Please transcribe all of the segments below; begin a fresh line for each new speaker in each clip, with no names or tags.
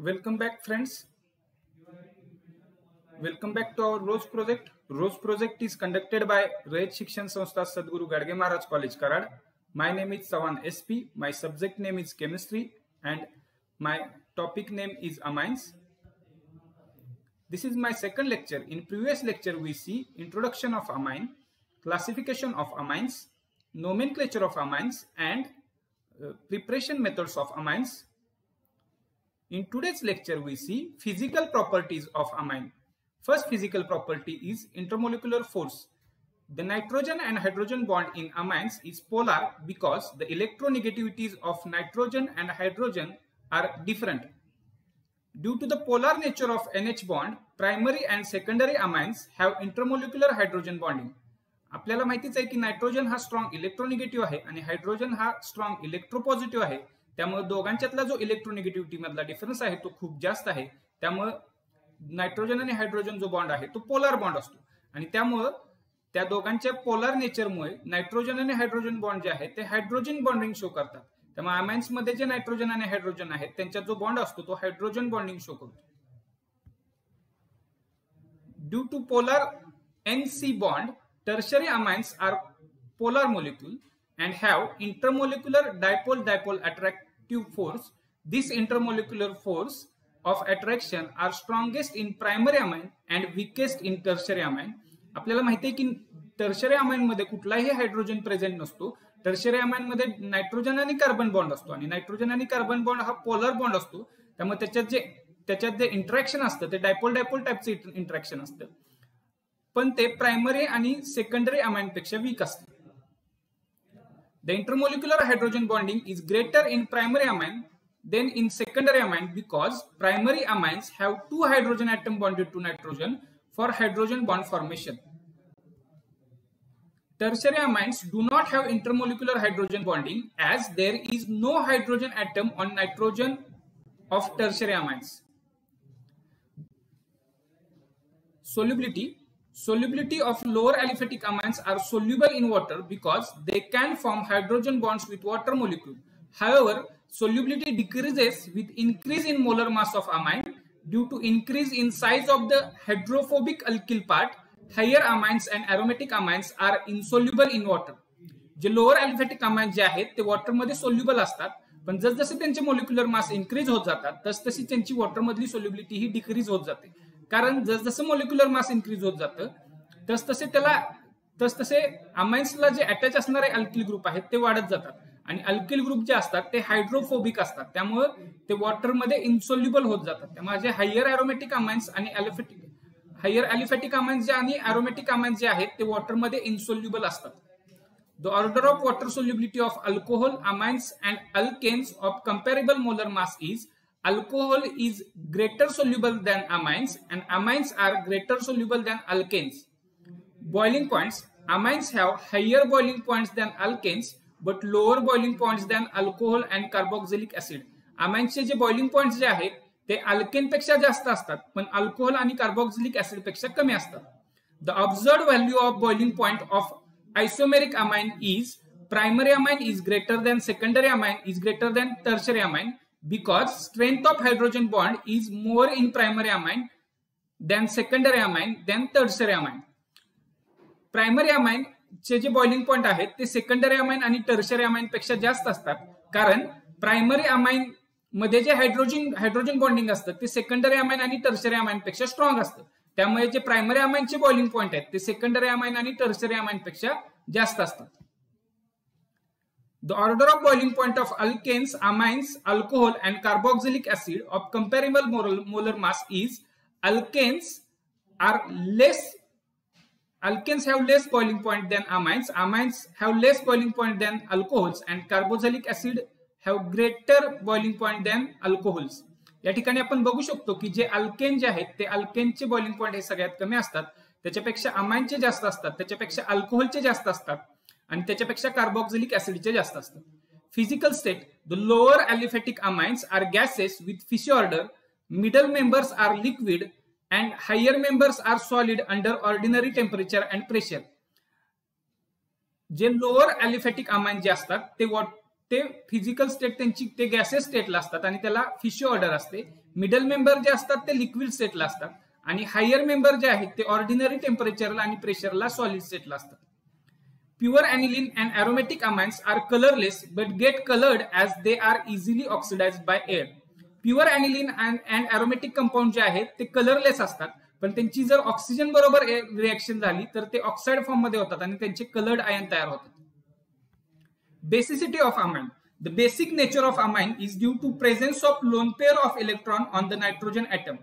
Welcome back, friends. Welcome back to our ROSE project. ROSE project is conducted by Rayat Shikshan Sanstha Sadguru Gadge Maharaj College, Karad. My name is Sawan SP. My subject name is chemistry and my topic name is amines. This is my second lecture. In previous lecture, we see introduction of amine, classification of amines, nomenclature of amines, and preparation methods of amines. In today's lecture, we see physical properties of amine. First physical property is intermolecular force. The nitrogen and hydrogen bond in amines is polar because the electronegativities of nitrogen and hydrogen are different. Due to the polar nature of NH bond, primary and secondary amines have intermolecular hydrogen bonding. आपल्याला माहितीच आहे की nitrogen हा strong इलेक्ट्रोनेगेटिव्ह आहे आणि hydrogen हा strong electropositive आहे. त्यामुळे दोघांच्यातला जो इलेक्ट्रोनेगेटिव्हिटी मधला डिफरन्स आहे तो खूप जास्त आहे. त्यामुळे नायट्रोजन आणि हायड्रोजन जो बॉन्ड आहे तो पोलार बॉन्ड असतो आणि त्यामुळे त्या दोघांच्या पोलार नेचरमुळे नायट्रोजन आणि हायड्रोजन बॉन्ड जे आहे ते हायड्रोजन बॉन्डिंग शो करतात. त्यामुळे अमाइन्स मध्ये जे नायट्रोजन आणि हायड्रोजन आहेत त्यांच्यात जो बॉन्ड असतो तो हायड्रोजन बॉन्डिंग शो करतो. Due to polar NC bond, tertiary amines are polar molecule and have intermolecular dipole-dipole attractive force. This intermolecular force of attraction are strongest in primary amine and weakest in tertiary amine. आपल्याला माहिती आहे की tertiary amine मध्ये कुठलाही hydrogen present नसतो. Tertiary amine मध्ये nitrogen आणि carbon bond असतो आणि नायट्रोजन आणि कार्बन बॉन्ड हा पोलर बॉन्ड असतो. त्यामुळे त्याच्यात जे इंटरॅक्शन असतं ते डायपोल डायपोल टाइपचे इंटरॅक्शन असतं, पण ते प्रायमरी आणि सेकंडरी अमाइन पेक्षा वीक असते. The intermolecular hydrogen bonding is greater in primary amine than in secondary amine because primary amines have 2 hydrogen atom bonded to nitrogen for hydrogen bond formation. Tertiary amines do not have intermolecular hydrogen bonding as there is no hydrogen atom on nitrogen of tertiary amines. Solubility of lower aliphatic amines are soluble in water because they can form hydrogen bonds with water molecule. However, solubility decreases with increase in molar mass of amine due to increase in size of the hydrophobic alkyl part. Higher amines and aromatic amines are insoluble in water. जे lower aliphatic amines जे आहेत ते water मध्ये soluble असतात, पण जसजसे त्यांचे molecular मास increase होत जातात तसतशी त्यांची वॉटर मधली सोल्युबिलिटी ही डिक्रीज होत जाते. कारण जसजसं मोलिक्युलर मास इन्क्रीज होत जातं तसतसे अमाइन्सला जे अटॅच असणारे अल्किल ग्रुप आहेत ते वाढत जातात आणि अल्किल ग्रुप जे असतात ते हायड्रोफोबिक असतात. त्यामुळे ते वॉटर मध्ये इन्सोल्युबल होत जातात. त्यामुळे जे हायर अरोमॅटिक अमाइन्स आणि हायर अलिफॅटिक अमाइन्स जे आणि अरोमॅटिक अमाइन्स जे आहेत ते वॉटर मध्ये इन्सोल्युबल असतात. The order of water solubility of alcohol, amines and alkanes of comparable molar mass is alcohol is greater soluble than amines and amines are greater soluble than alkanes. Boiling points: amines have higher boiling points than alkanes but lower boiling points than alcohol and carboxylic acid. amines चे जे boiling points जे आहेत ते alkane पेक्षा जास्त असतात पण alcohol आणि कार्बोक्सिलिक ऍसिड पेक्षा कमी असतात. The observed value of boiling point of isomeric amine is primary amine is greater than secondary amine is greater than tertiary amine because strength of hydrogen bond is more in primary amine than secondary amine than tertiary amine. Primary amine चे जे boiling point आहेत ते secondary amine आणि tertiary amine पेक्षा जास्त असतात, कारण primary amine मध्ये जे हायड्रोजन बॉन्डिंग असतं ते सेकंडरी अमाइन आणि टर्शरी अमाइन पेक्षा स्ट्रॉंग असतं. त्यामुळे जे प्रायमरी अमाइनचे बॉइलिंग पॉइंट आहेत ते सेकंडरी अमाइन आणि टर्शरी अमाइन पेक्षा जास्त असतात. The order of boiling point of alkanes, amines, alcohol and carboxylic acid of comparable molar mass is alkanes have less boiling point than amines, amines have less boiling point than alcohols and carboxylic acid have greater boiling point than alcohols. या ठिकाणी आपण बघू शकतो की जे alkane जे आहेत ते अल्केनचे बॉइलिंग पॉइंट हे सगळ्यात कमी असतात, त्याच्यापेक्षा अमाइनचे जास्त असतात, त्याच्यापेक्षा अल्कोहोलचे जास्त असतात आणि त्याच्यापेक्षा कार्बोक्सिलिक ऍसिडचे जास्त असतात. Physical state: the lower aliphatic amines are gases with fishy odour, middle members are liquid and higher members are solid under ordinary temperature and pressure. जे लोअर अलिफॅटिक अमाइन जे असतात ते फिजिकल स्टेट त्यांची ते gases स्टेटला असतात आणि त्याला फिशो order असते. मिडल मेंबर जे असतात ते लिक्विड स्टेटला असतात आणि हायर मेंबर जे आहेत ते ऑर्डिनरी टेम्परेचरला आणि प्रेशरला सॉलिड स्टेटला असतात. Pure aniline and aromatic amines are colorless but get colored as they are easily oxidized by air. Pure aniline and aromatic compound जे आहेत ते कलरलेस असतात, पण त्यांची जर ऑक्सिजन बरोबर रिएक्शन झाली तर ते ऑक्साइड फॉर्म मध्ये होतात आणि त्यांचे कलर्ड आयन तयार होतात. Basicity of amine. The basic nature of amine is due to presence of lone pair of electron on the nitrogen atom.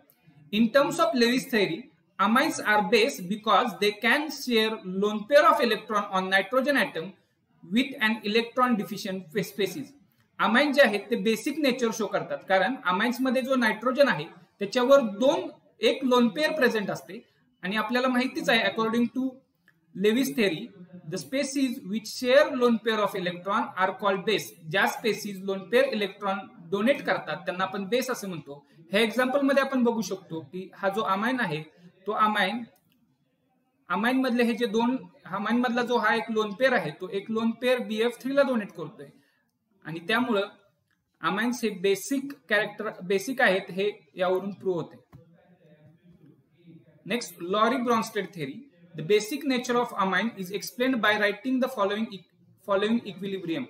In terms of Lewis theory, amines are base because they can share lone pair of electron on nitrogen atom with an electron deficient species. Amine जे आहेत ते basic nature show करतात कारण amines मध्ये जो nitrogen आहे त्याच्यावर एक लोन पेअर प्रेझेंट असते आणि आपल्याला माहितीच आहे according to Lewis theory the species which share lone pair of electron are called base. ज्या species lone pair electron donate करतात त्यांना आपण बेस असे म्हणतो. हे एक्झाम्पल मध्ये आपण बघू शकतो की हा जो अमाइन आहे तो अमाइन मधले हे जे दोन अमाइन मधला जो हा एक लोन पेअर आहे तो एक लोन पेअर BF3 ला डोनेट करतोय आणि त्यामुळं अमाइन्स हे बेसिक आहेत हे यावरून प्रूव्ह होते. Next, Lowry Bronsted theory. The basic nature of amine is explained by writing the following equilibrium.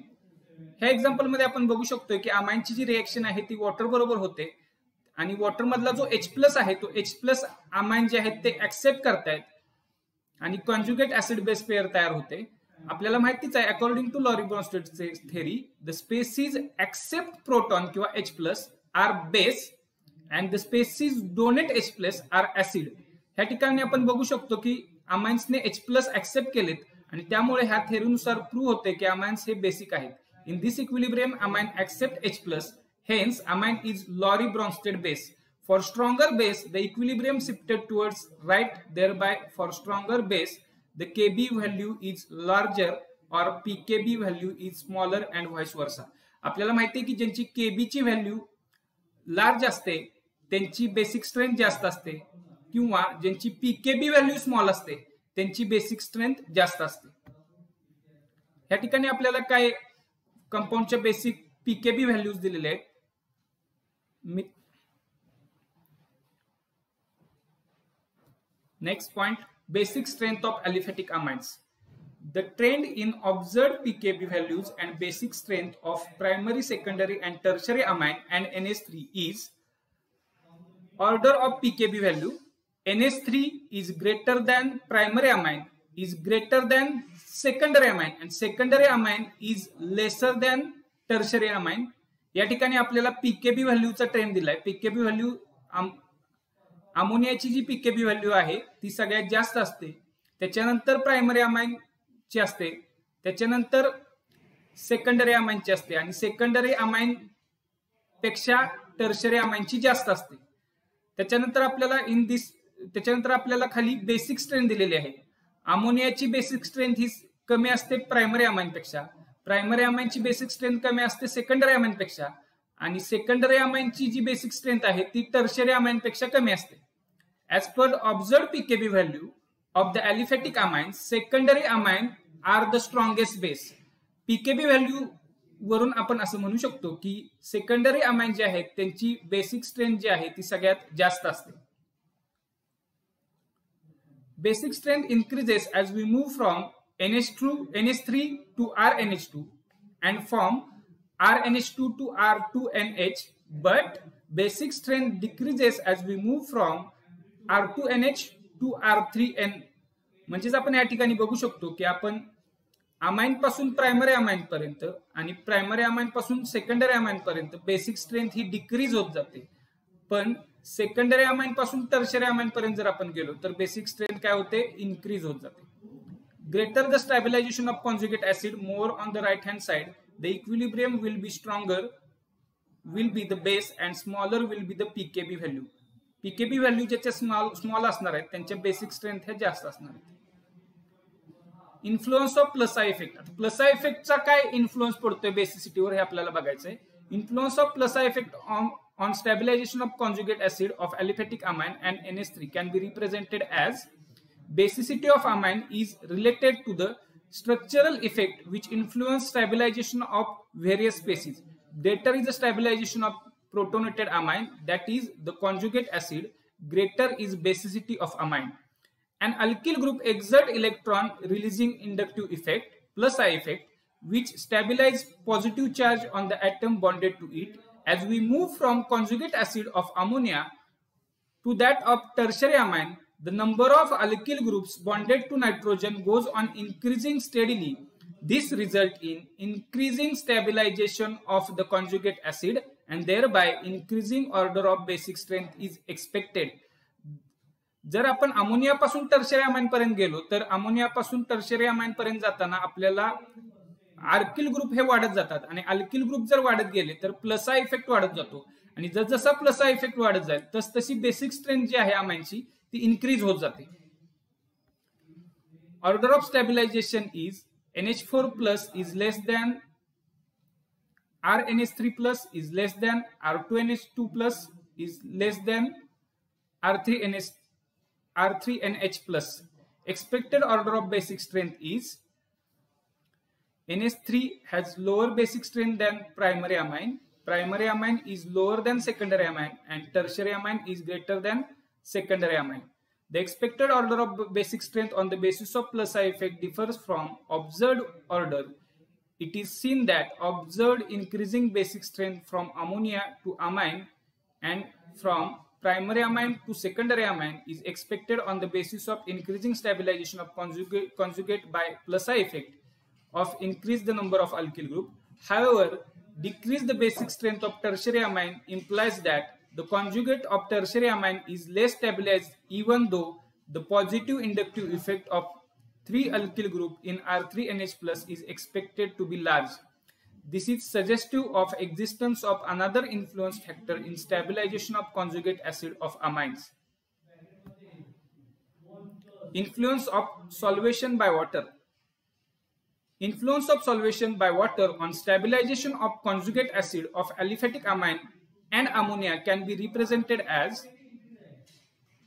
ह्या एक्झाम्पल मध्ये आपण बघू शकतो की अमाइनची जी रिएक्शन आहे ती वॉटर बरोबर होते आणि वॉटर मधला जो H+ आहे तो H+ अमाइन जे आहेत ते ऍक्सेप्ट करतायत आणि कॉन्जुगेट ऍसिड बेस पेअर तयार होते. आपल्याला माहितीच आहे according to Lowry Bronsted theory the species accept proton किंवा H+ are base and the species donate H+ are acid. ह्या ठिकाणी आपण बघू शकतो की अमाइन्सने H+ ऍक्सेप्ट केलेत आणि त्यामुळे ह्या थेअरीनुसार प्रूव्ह होते की अमाइन्स हे बेसिक आहेत. In this equilibrium amine accept H+, hence amine is Lowry Bronsted base. For stronger base the equilibrium shifted towards right, thereby for stronger base the Kb value is larger or pKb value is smaller and vice versa. आपल्याला माहिती आहे की ज्यांची Kb ची value large असते त्यांची basic strength जास्त असते किंवा ज्यांची पीकेबी व्हॅल्यू स्मॉल असते त्यांची बेसिक स्ट्रेंथ जास्त असते. या ठिकाणी आपल्याला काय कंपाऊंडच्या बेसिक पीकेबी व्हॅल्यूज दिलेले आहेत. Next point, basic strength of aliphatic amines. The trend in observed pKb values and basic strength of primary, secondary and tertiary amine and NH3 is order of pKb value. NH3 is greater than primary amine, is greater than secondary amine and secondary amine is lesser than tertiary amine. या ठिकाणी आपल्याला pKb व्हॅल्यूचा trend दिलाय. PKb value अमोनियाची जी pKb value आहे ती सगळ्यात जास्त असते, त्याच्यानंतर प्रायमरी अमाइन ची असते, त्याच्यानंतर सेकंडरी अमाइनची असते आणि सेकंडरी अमाइन पेक्षा टर्शरी अमाइनची जास्त असते. त्याच्यानंतर आपल्याला खाली बेसिक स्ट्रेंथ दिलेली आहे. अमोनियाची बेसिक स्ट्रेंथ ही कमी असते प्रायमरी अमाइन पेक्षा, प्रायमरी अमाइनची बेसिक स्ट्रेंथ कमी असते सेकंडरी अमाइन पेक्षा आणि सेकंडरी अमाइनची जी बेसिक स्ट्रेंथ आहे ती टर्शरी अमाइन पेक्षा कमी असते. As per observed pKb value of the aliphatic amines, secondary amine are the strongest base. PKb value वरून आपण असं म्हणू शकतो की सेकंडरी अमाइन जे आहेत त्यांची बेसिक स्ट्रेंथ जी आहे ती सगळ्यात जास्त असते. Basic strength increases as we move from NH3 to RNH2 and from RNH2 to R2NH, but basic strength decreases as we move from R2NH to R3N. म्हणजेच आपण या ठिकाणी बघू शकतो की आपण अमाइन पासून प्रायमरी अमाइन पर्यंत आणि प्रायमरी अमाइन पासून सेकंडरी अमाइन पर्यंत बेसिक स्ट्रेंथ ही डिक्रीज होत जाते, पण सेकंडरी अमाइन पासून टर्शरी अमाइन पर्यंत जर आपण गेलो तर बेसिक स्ट्रेंथ काय होते, इन्क्रीज होत जाते. Greater the stabilization of conjugate acid more on the right hand side the equilibrium will be stronger, will be the base and smaller will be the pKb value. PKb value ज्याच्या small असणार आहेत त्यांच्या basic strength हे जास्त असणार आहेत. Influence of plus I effect. Plus I इफेक्टचा काय इन्फ्लुएन्स पडतोय बेसिसिटीवर हे आपल्याला बघायचंय. Influence of plus I effect on stabilization of conjugate acid of aliphatic amine and NH3 can be represented as basicity of amine is related to the structural effect which influence stabilization of various species. Greater is the stabilization of protonated amine, that is the conjugate acid, greater is basicity of amine. An alkyl group exert electron releasing inductive effect plus I effect which stabilize positive charge on the atom bonded to it. As we move from conjugate acid of ammonia to that of tertiary amine, the number of alkyl groups bonded to nitrogen goes on increasing steadily. This results in increasing stabilization of the conjugate acid and thereby increasing order of basic strength is expected. जर आपण ammonia पासून tertiary amine पर्यंत गेलो तर ammonia पासून tertiary amine पर्यंत जाताना आपल्याला आर्किल ग्रुप हे वाढत जातात आणि अल्किल ग्रुप जर वाढत गेले तर प्लस आय इफेक्ट वाढत जातो आणि जसजसा प्लस आय इफेक्ट वाढत जाईल तसतशी बेसिक स्ट्रेंथ जी आहे अमाइनची ती इन्क्रीज होत जाते. Order of stabilisation is NH4 plus is less than RNH3 plus is less than R2NH2 plus is less than R3NH plus. Expected order of basic strength is NH3 has lower basic strength than primary amine. Primary amine is lower than secondary amine and tertiary amine is greater than secondary amine. The expected order of basic strength on the basis of plus I effect differs from observed order. It is seen that observed increasing basic strength from ammonia to amine and from primary amine to secondary amine is expected on the basis of increasing stabilization of conjugate by plus I effect of increase the number of alkyl group. However, decrease the basic strength of tertiary amine implies that the conjugate of tertiary amine is less stabilized even though the positive inductive effect of 3 alkyl group in R3NH plus is expected to be large. This is suggestive of existence of another influence factor in stabilization of conjugate acid of amines. Influence of solvation by water. Influence of solvation by water on stabilization of conjugate acid of aliphatic amine and ammonia can be represented as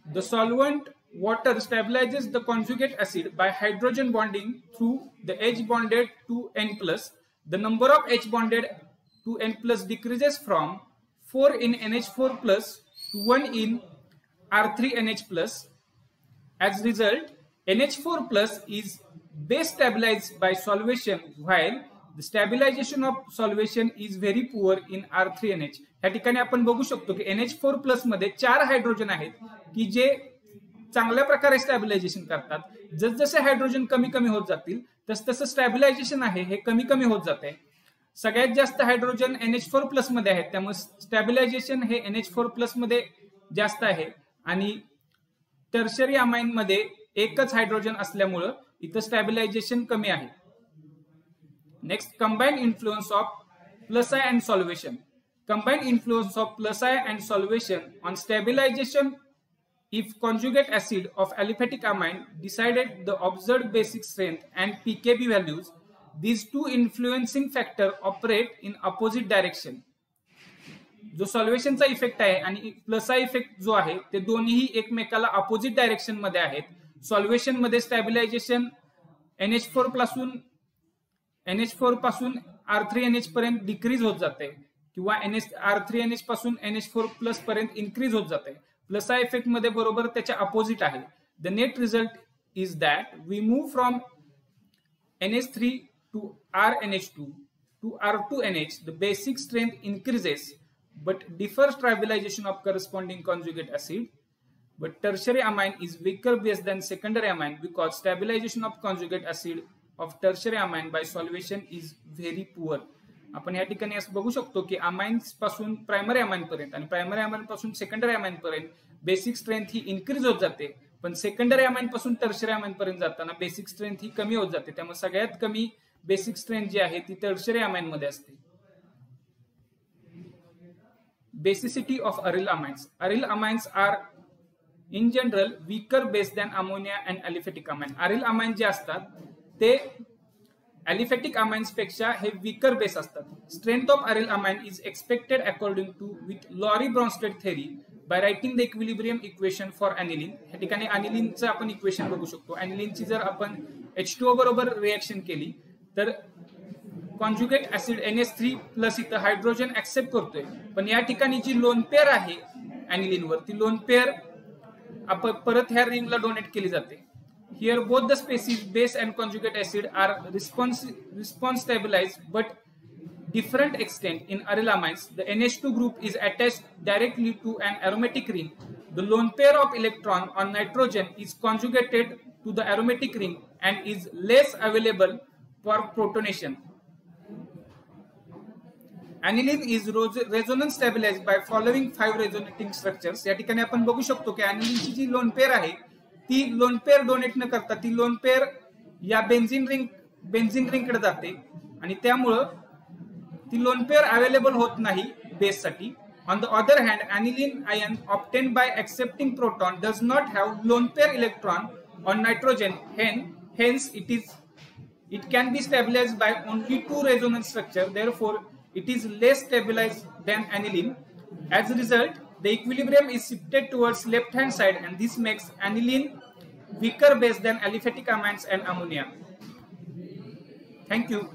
the solvent water stabilizes the conjugate acid by hydrogen bonding through the H bonded to N plus. The number of H bonded to N plus decreases from 4 in NH4 plus to 1 in R3NH plus. As a result, NH4 plus is base stabilized by solvation while the stabilization of solvation is very poor in R3NH. या ठिकाणी आपण बघू शकतो की NH4 plus मध्ये 4 hydrogen आहेत की जे चांगल्या प्रकारे स्टॅबिलायझेशन करतात. जसजसे हायड्रोजन कमी कमी होत जातील तसतसं स्टॅबिलायझेशन आहे हे कमी कमी होत जाते. सगळ्यात जास्त हायड्रोजन NH4 प्लस मध्ये आहेत त्यामुळे स्टॅबिलायझेशन हे NH4 प्लस मध्ये जास्त आहे आणि टर्शरी अमाइन मध्ये एकच हायड्रोजन असल्यामुळे इथं स्टॅबिलायझेशन कमी आहे. Next, combined influence of plus I and solvation. Combined influence of plus I and solvation on stabilization if conjugate acid of aliphatic amine decided the observed basic strength and pKb values. These two influencing factor operate in opposite direction. जो सॉल्वेशनचा effect आहे आणि plus I effect जो आहे ते दोन्ही एकमेकाला opposite direction मध्ये आहेत. सॉल्वेशन मध्ये स्टॅबिलायझेशन NH4 पासून R3NH पर्यंत डिक्रीज होत जाते किंवा R3NH पासून NH4 प्लस पर्यंत इन्क्रीज होत जाते. प्लस आय इफेक्ट मध्ये बरोबर त्याच्या अपोजिट आहे. The net result is that we move from NH3 to RNH2 to R2NH. The basic strength increases but differs stabilization of corresponding conjugate acid. But tertiary amine is weaker base than secondary amine because stabilization of conjugate acid of tertiary amine by solvation is very poor. आपण या ठिकाणी असं बघू शकतो की amines पासून primary amine पर्यंत आणि प्रायमरी अमाइन पासून सेकंडरी अमाइन पर्यंत बेसिक स्ट्रेंथ ही इन्क्रीज होत जाते, पण सेकंडरी अमाइन पासून टर्शरी अमाइन पर्यंत जाताना बेसिक स्ट्रेंथ ही कमी होत जाते. त्यामुळे सगळ्यात कमी बेसिक स्ट्रेंथ जी आहे ती टर्शरी अमाइन मध्ये असते. Basicity of aryl amines. Aryl amines are in general weaker base than ammonia and aliphatic amine. Aryl amine जे असतात ते अलिफेटिक अमाइन्स पेक्षा हे वीकर बेस असतात. Strength of aryl amine is expected according to with Lowry Bronsted theory by writing the equilibrium equation for aniline. या ठिकाणी aniline आपण equation बघू शकतो. aniline जर आपण H2O बरोबर रिएक्शन केली तर कॉन्जुगेट ऍसिड NH3 प्लस इथं हायड्रोजन ऍक्सेप्ट करतोय, पण या ठिकाणी जी लोन पेअर आहे aniline वर ती लोन पेअर आपण परत ह्या रिंगला डोनेट केली जाते. Here both the species base and conjugate acid are response stabilized but different extent. In arylamines, the NH2 group is attached directly to an aromatic ring. The lone pair of electron on nitrogen is conjugated to the aromatic ring and is less available for protonation. Aniline is resonance stabilized by following 5 resonating structures. या ठिकाणी आपण बघू शकतो की aniline ची जी lone pair आहे ती lone pair donate न करता ती लोन पेअर या बेन्झीन रिंग कडे जाते आणि त्यामुळे ती लोन पेअर अवेलेबल होत नाही बेस साठी. On the other hand, aniline ion obtained by accepting proton does not have lone pair electron on nitrogen. Hence, it can be stabilized by only 2 resonance structure. Therefore, it is less stabilized than aniline. As a result, the equilibrium is shifted towards left-hand side, and this makes aniline weaker base than aliphatic amines and ammonia. Thank you.